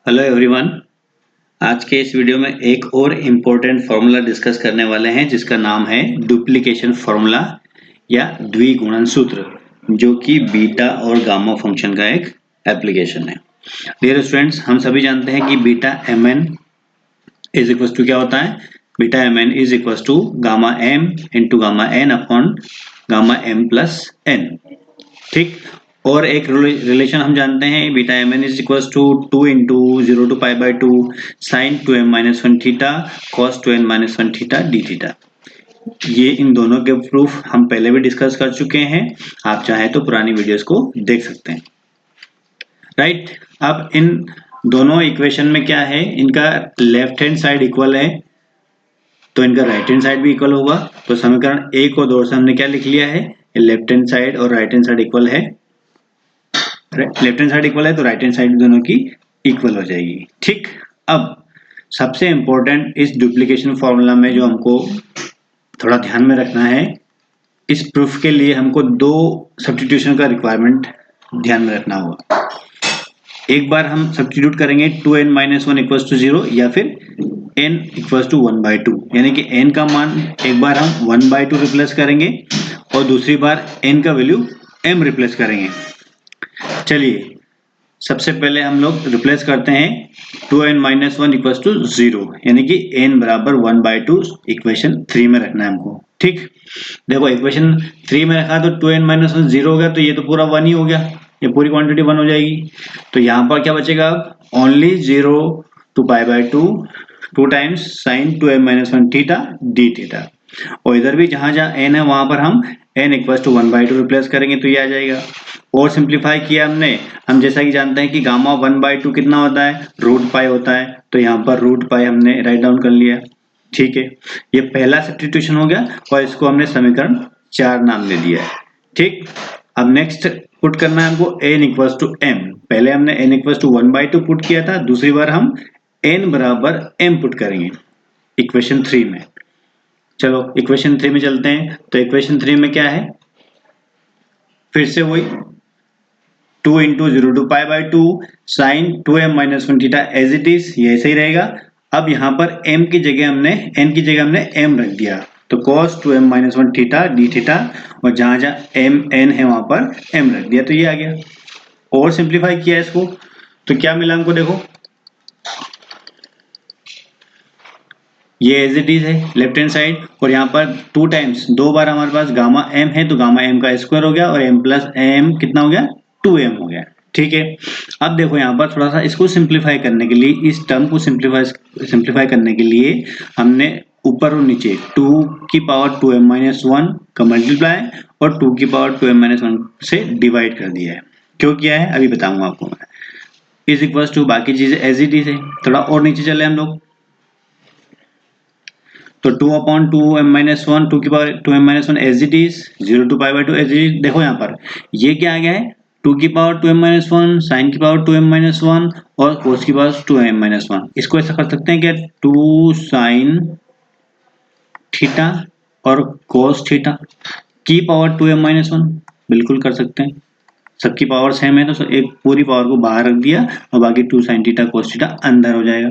Hello everyone. आज के इस वीडियो में एक और इम्पोर्टेंट फार्मूला डिस्कस करने वाले हैं जिसका नाम है डुप्लीकेशन फार्मूला या द्विगुणन सूत्र, जो कि बीटा और गामा फंक्शन का एक एप्लीकेशन है। डियर स्टूडेंट्स, हम सभी जानते हैं कि beta m n is equal to क्या होता है। Beta m n is equal to gamma m into gamma n upon gamma m plus n. ठीक। और एक रिलेशन हम जानते हैं, beta m n is equal to 2 into 0 to pi by 2 sine 2m minus 1 theta cos 2n minus 1 theta d theta. ये इन दोनों के प्रूफ हम पहले भी डिस्कस कर चुके हैं। आप चाहे तो पुरानी वीडियोस को देख सकते हैं। राइट। अब इन दोनों इक्वेशन में क्या है, इनका लेफ्ट हैंड साइड इक्वल है तो इनका राइट हैंड साइड भी इक्वल होगा। तो समीकरण एक और दो से हमने क्या लिख लिया है, लेफ्ट हैंड साइड और राइट हैंड साइड इक्वल है। लेफ्ट हैंड साइड इक्वल है तो राइट हैंड साइड दोनों की इक्वल हो जाएगी। ठीक। अब सबसे इंपॉर्टेंट इस डुप्लीकेशन फॉर्मूला में जो हमको थोड़ा ध्यान में रखना है, इस प्रूफ के लिए हमको दो सब्स्टिट्यूशन का रिक्वायरमेंट ध्यान में रखना होगा। एक बार हम सब्स्टिट्यूट करेंगे 2n माइनस 1 इक्वल्स टू 0 या फिर n इक्वल्स टू 1/2, यानी कि n का मान एक बार हम 1/2 रिप्लेस करेंगे और दूसरी बार n का वैल्यू m रिप्लेस करेंगे। चलिए सबसे पहले हम लोग रिप्लेस करते हैं 2n माइनस 1 इक्वल्स टू 0, यानी कि n बराबर 1/2 इक्वेशन 3 में रखना है हमको। ठीक। देखो इक्वेशन 3 में रखा तो 2n माइनस 1 0 हो गया, तो ये तो पूरा 1 ही हो गया, ये पूरी क्वांटिटी 1 हो जाएगी। तो यहाँ पर क्या बचेगा, अब only 0 to pi by 2 times sine 2m minus 1 theta d theta. और इधर भी जहां जहां n है वहां पर हम n इक्वल टू 1/2 रिप्लेस करेंगे तो ये आ जाएगा। और सिंप्लीफाई किया हमने, हम जैसा कि जानते हैं कि गामा 1/2 कितना होता है, रूट पाई होता है, तो यहाँ पर रूट पाई हमने राइट डाउन कर लिया। ठीक है, ये पहला सब्स्टिट्यूशन हो गया और इसको हमने समीकरण 4 नाम दे दिया है। ठीक। अब नेक्स्ट पुट करना है हमको n इक्वल्स टू m। पहले हमने n इक्वल्स टू 1/2 पुट किया था, दूसरी बार हम n बराबर m पुट करेंगे इक्वेशन 3 में। चलो इक्वेशन 3 में चलते हैं। तो इक्वेशन 3 में क्या है, फिर से वही 2 into 0 to pi by 2 sine 2m minus 1 theta as it is, ये ऐसे ही रहेगा। अब यहाँ पर m की जगह हमने n की जगह हमने m रख दिया, तो cos 2m minus 1 theta d theta, और जहां जहां m n है वहां पर m रख दिया, तो ये आ गया। और सिंप्लीफाई किया इसको तो क्या मिला हमको, देखो ये एज इट इज है लेफ्ट हैंड साइड, और यहाँ पर 2 टाइम्स, दो बार हमारे पास गामा m है तो गामा m का स्क्वायर हो गया और m प्लस m कितना हो गया, 2m हो गया। ठीक है। अब देखो यहाँ पर थोड़ा सा इसको सिंप्लीफाई करने के लिए, इस टर्म को सिंप्लीफाई करने के लिए हमने ऊपर और नीचे 2 की पावर 2m माइनस 1 का मल्टीप्लाई और 2 की पावर 2m माइनस 1 से डिवाइड कर दिया है। क्यों किया है अभी बताऊंगा आपको मैं। इज इक्वल टू बाकी चीजें एज इट इज है। थोड़ा और नीचे चले हम लोग, तो 2/2m माइनस 1 2 की power 2m minus 1 as it is, 0 to pi by 2 as it is. देखो यहाँ पर ये क्या आ गया है, 2 की पावर 2m माइनस 1 साइन की पावर 2m माइनस 1 और कोस की पावर 2m माइनस 1। इसको ऐसा कर सकते हैं क्या, 2 साइन थीटा और कोस थीटा की पावर 2m माइनस 1, बिल्कुल कर सकते हैं। सबकी पावर सेम है तो एक पूरी पावर को बाहर रख दिया और बाकी 2 साइन थीटा कोस थीटा अंदर हो जाएगा।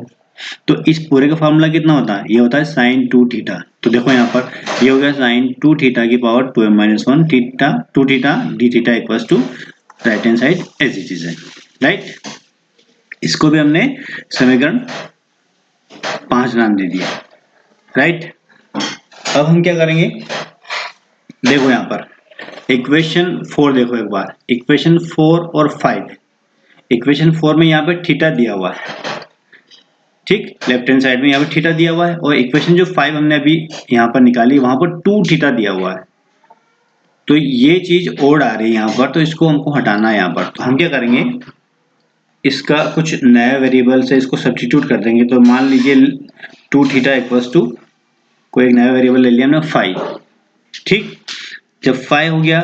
तो इस पूरे का फॉर्मूला कितना होता है, ये होता है साइन 2 थीटा। तो देखो यहाँ पर ये हो गया साइन 2 थीटा की power 2m minus 1 theta 2 theta d theta equals to right hand side as it is है। राइट। इसको भी हमने समीकरण 5 नाम दे दिया। राइट। अब हम क्या करेंगे, देखो यहाँ पर इक्वेशन 4 देखो एक बार, इक्वेशन 4 और 5। इक्वेशन 4 में यहाँ पे थीटा दिया हुआ है, ठीक, लेफ्ट हैंड साइड में यहाँ पर थीटा दिया हुआ है, और इक्वेशन जो 5 हमने अभी यहाँ पर निकाली वहां पर 2 थीटा दिया हुआ है। तो ये चीज ओड आ रही है यहाँ पर, तो इसको हमको हटाना है यहाँ पर। तो हम क्या करेंगे, इसका कुछ नया वेरिएबल से इसको सब्स्टिट्यूट कर देंगे। तो मान लीजिए 2 थीटा इक्वल्स टू कोई एक नया वेरिएबल ले लिया हमने 5। ठीक। जब 5 हो गया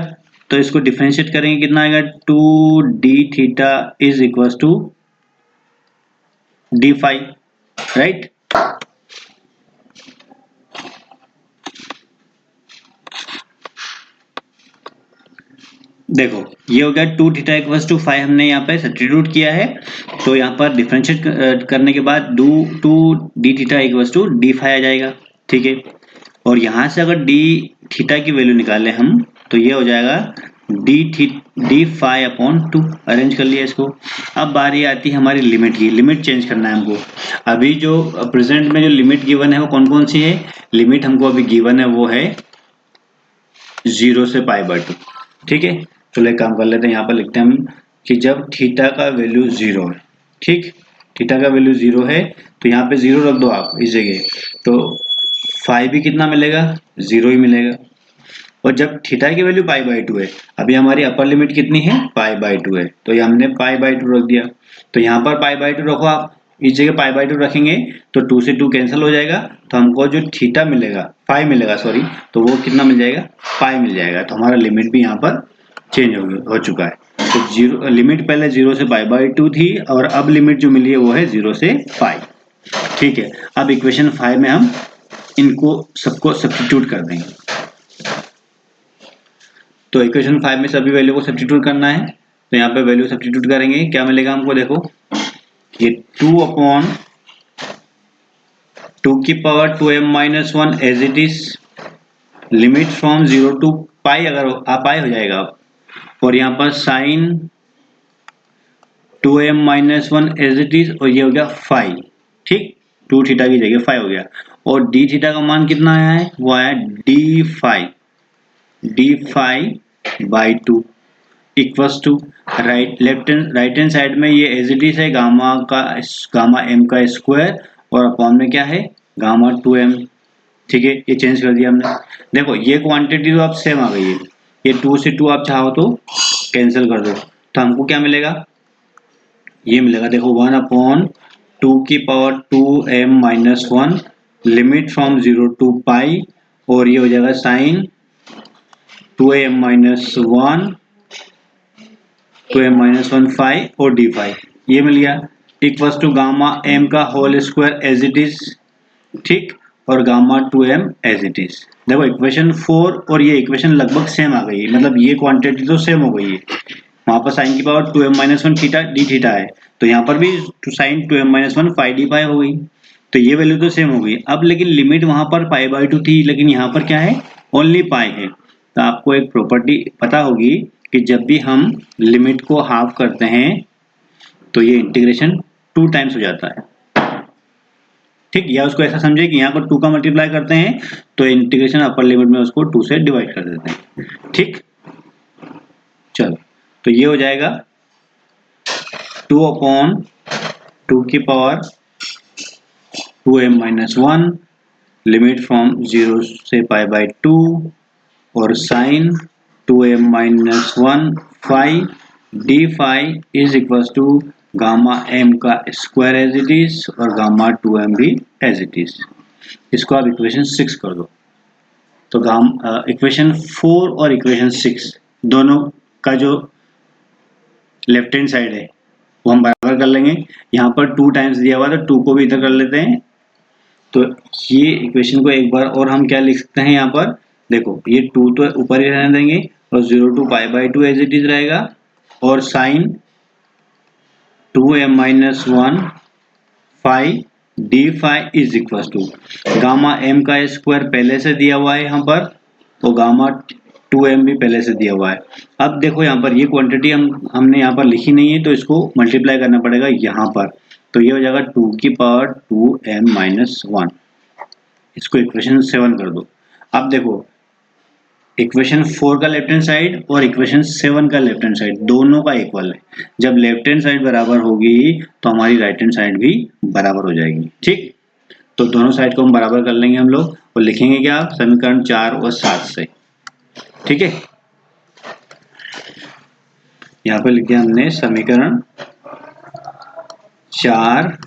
तो इसको डिफरेंशिएट करेंगे, कितना आएगा, 2 d theta is equals to d 5। Right. देखो ये हो गया 2 थीटा इक्वल्स टू 5, हमने यहाँ पे सब्स्टिट्यूट किया है। तो यहाँ पर डिफरेंशिएट करने के बाद two d theta equals to d phi आ जाएगा, ठीक है। और यहाँ से अगर डी थीटा की वैल्यू निकालें हम तो ये हो जाएगा डी फाई अपॉन 2। अरेंज कर लिया इसको। अब बारी आती है हमारी लिमिट की। लिमिट चेंज करना है हमको। अभी जो प्रेजेंट में जो लिमिट गिवन है वो कौन कौन सी है? लिमिट हमको अभी गिवन है वो है 0 से π/2, ठीक है। चलो एक काम कर लेते हैं, यहाँ पर लिखते हैं हम कि जब थीटा का वैल्यू 0 है, ठीक, थीटा का वैल्यू 0 है तो यहाँ पे 0 रख दो आप इस जगह, तो फाई भी कितना मिलेगा? 0 ही मिलेगा। और जब थीटा की वैल्यू π/2 है, अभी हमारी अपर लिमिट कितनी है? π/2 है, तो ये हमने π/2 रख दिया। तो यहाँ पर π/2 रखो आप, इस जगह π/2 रखेंगे तो 2 से 2 कैंसिल हो जाएगा, तो हमको जो थीटा मिलेगा, फाई मिलेगा सॉरी, तो वो कितना मिल जाएगा? पाई मिल जाएगा। तो हमारा लिमिट भी यहाँ पर चेंज हो चुका है। तो जीरो लिमिट पहले 0 से π/2 थी और अब लिमिट जो मिली है वो है 0 से पाई, ठीक है। अब इक्वेशन 5 में हम इनको सबको सब्स्टिट्यूट कर देंगे। तो इक्वेशन 5 में सभी वैल्यू को सब्स्टिट्यूट करना है, तो यहाँ पे वैल्यू सब्स्टिट्यूट करेंगे, क्या मिलेगा हमको? देखो ये 2/2m-1 as it is, limit from 0 to pi, अगर पाई हो जाएगा। और यहाँ पर sign 2m-1 as it is, और ये हो गया फाई, ठीक, 2 थीटा की जगह फाई हो गया। और डी थीटा का मान कितना आया है? वो आया d phi by 2 equals to right hand side में ये एज इट इज है गामा एम का स्क्वायर, और अपॉन में क्या है? गामा 2m, ठीक है। ये चेंज कर दिया हमने। देखो ये क्वांटिटी तो अब सेम आ गई है, ये 2 से 2 आप चाहो तो कैंसिल कर दो, तो हमको क्या मिलेगा? ये मिलेगा, देखो 1/2m-1 लिमिट फ्रॉम 0 टू पाई, और ये हो जाएगा साइन 2m-1 फाई और डी फाई, ये मिल गया। इक्वल्स टू गामा एम का whole square as it is, ठीक, और gamma 2m as it is. देखो इक्वेशन 4 और ये इक्वेशन लगभग सेम आ गई है, मतलब ये क्वांटिटी तो सेम हो गई है। वहां पर साइन की power 2m-1 theta d theta है, तो यहाँ पर भी sign 2m-1 phi d phi हो गई, तो ये वैल्यू तो सेम हो गई। अब लेकिन लिमिट वहां पर π/2 थी, लेकिन यहाँ पर क्या है? ओनली पाई है। तो आपको एक प्रॉपर्टी पता होगी कि जब भी हम लिमिट को हाफ करते हैं तो ये इंटीग्रेशन 2 टाइम्स हो जाता है, ठीक। या उसको ऐसा समझे कि यहाँ पर 2 का मल्टीप्लाई करते हैं तो इंटीग्रेशन अपर लिमिट में उसको 2 से डिवाइड कर देते हैं, ठीक। चलो तो ये हो जाएगा 2/2 की पावर 2m-1 लिमिट फ्रॉम 0 से π/2 और sine 2m-1 phi d phi is equals to gamma m का स्क्वायर एज इट इज और गामा 2m भी एज इट इज। इसको आप इक्वेशन 6 कर दो, तो इक्वेशन 4 और इक्वेशन 6 दोनों का जो लेफ्ट हैंड साइड है वो हम बराबर कर लेंगे। यहाँ पर 2 टाइम्स दिया हुआ तो 2 को भी इधर कर लेते हैं। तो ये इक्वेशन को एक बार और हम क्या लिख सकते हैं? यहाँ पर देखो ये 2 तो ऊपर ही रहने देंगे और 0 टू π/2 एज इट इज रहेगा, और sine 2m-1 phi d phi is equal to gamma m का स्क्वायर पहले से दिया हुआ है यहाँ पर, तो गामा 2m भी पहले से दिया हुआ है। अब देखो यहाँ पर ये क्वांटिटी हमने यहाँ पर लिखी नहीं है, तो इसको मल्टीप्लाई करना पड़ेगा यहाँ पर, तो ये हो जाएगा 2 की पावर 2m-1। इसको इक्वेशन 7 कर दो। अब देखो इक्वेशन 4 का लेफ्ट हैंड साइड और इक्वेशन 7 का लेफ्ट हैंड साइड दोनों का इक्वल है। जब लेफ्ट हैंड साइड बराबर होगी तो हमारी राइट हैंड साइड भी बराबर हो जाएगी, ठीक। तो दोनों साइड को हम बराबर कर लेंगे हम लोग, और लिखेंगे क्या? समीकरण 4 और 7 से, ठीक है। यहाँ पे लिख दिया हमने समीकरण 4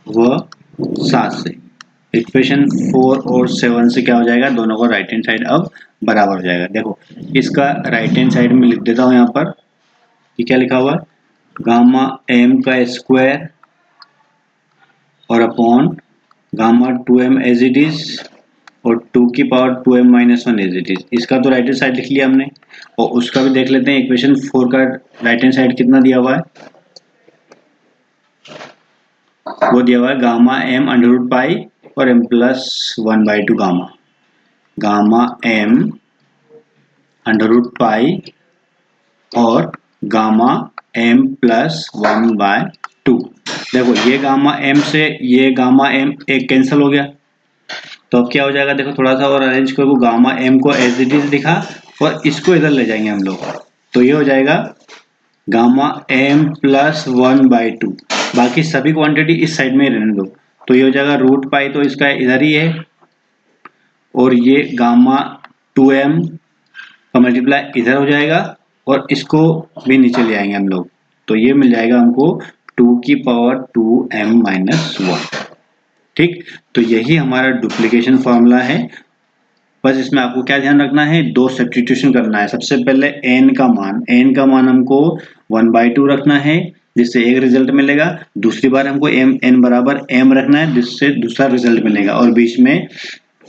व 7 से। इक्वेशन 4 और 7 से क्या हो जाएगा? दोनों को राइट हैंड साइड अब बराबर हो जाएगा। देखो इसका राइट हैंड साइड में लिख देता हूँ यहाँ पर, ये क्या लिखा हुआ? गामा एम का स्क्वायर और upon gamma 2m as it is और 2 की power 2m-1 as it is. इसका तो राइट हैंड साइड लिख लिया हमने, और उसका भी देख लेते हैं। इक्वेशन 4 का राइट हैंड साइड कितना दिया हुआ है? वो दिया हुआ है gamma m under root pi और m plus 1/2 gamma, gamma m under root pi और गामा एम प्लस 1/2। देखो ये गामा एम से ये गामा एम एक कैंसिल हो गया, तो अब क्या हो जाएगा, देखो थोड़ा सा और अरेंज करो, गामा एम को एज इट इज दिखा और इसको इधर ले जाएंगे हम लोग, तो ये हो जाएगा गामा एम प्लस 1/2। बाकी सभी क्वांटिटी इस साइड में रहने दो, तो ये हो जाएगा रूट पाई, तो इसका इधर ही है, और ये गामा 2m का मल्टीप्लाई इधर हो जाएगा और इसको भी नीचे ले आएंगे हम लोग, तो ये मिल जाएगा हमको 2m-1। ठीक, तो यही हमारा डुप्लीकेशन फॉर्मूला है। बस इसमें आपको क्या ध्यान रखना है, दो सब्स्टिट्यूशन करना है। सबसे पहले n का मान हमको 1/2 रखना है जिससे एक रिजल्ट मिलेगा, दूसरी बार हमको n बराबर m रखना है जिससे दूसरा रिजल्ट मिलेगा, और बीच में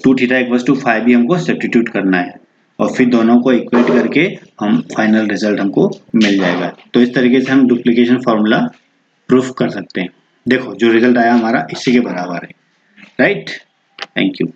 2θ = 5 भी हमको सब्स्टिट्यूट करना है, और फिर दोनों को इक्वेट करके हम फाइनल रिजल्ट हमको मिल जाएगा। तो इस तरीके से हम डुप्लीकेशन फॉर्मूला प्रूफ कर सकते हैं। देखो जो रिजल्ट आया हमारा इसी के बराबर है, राइट। Thank you.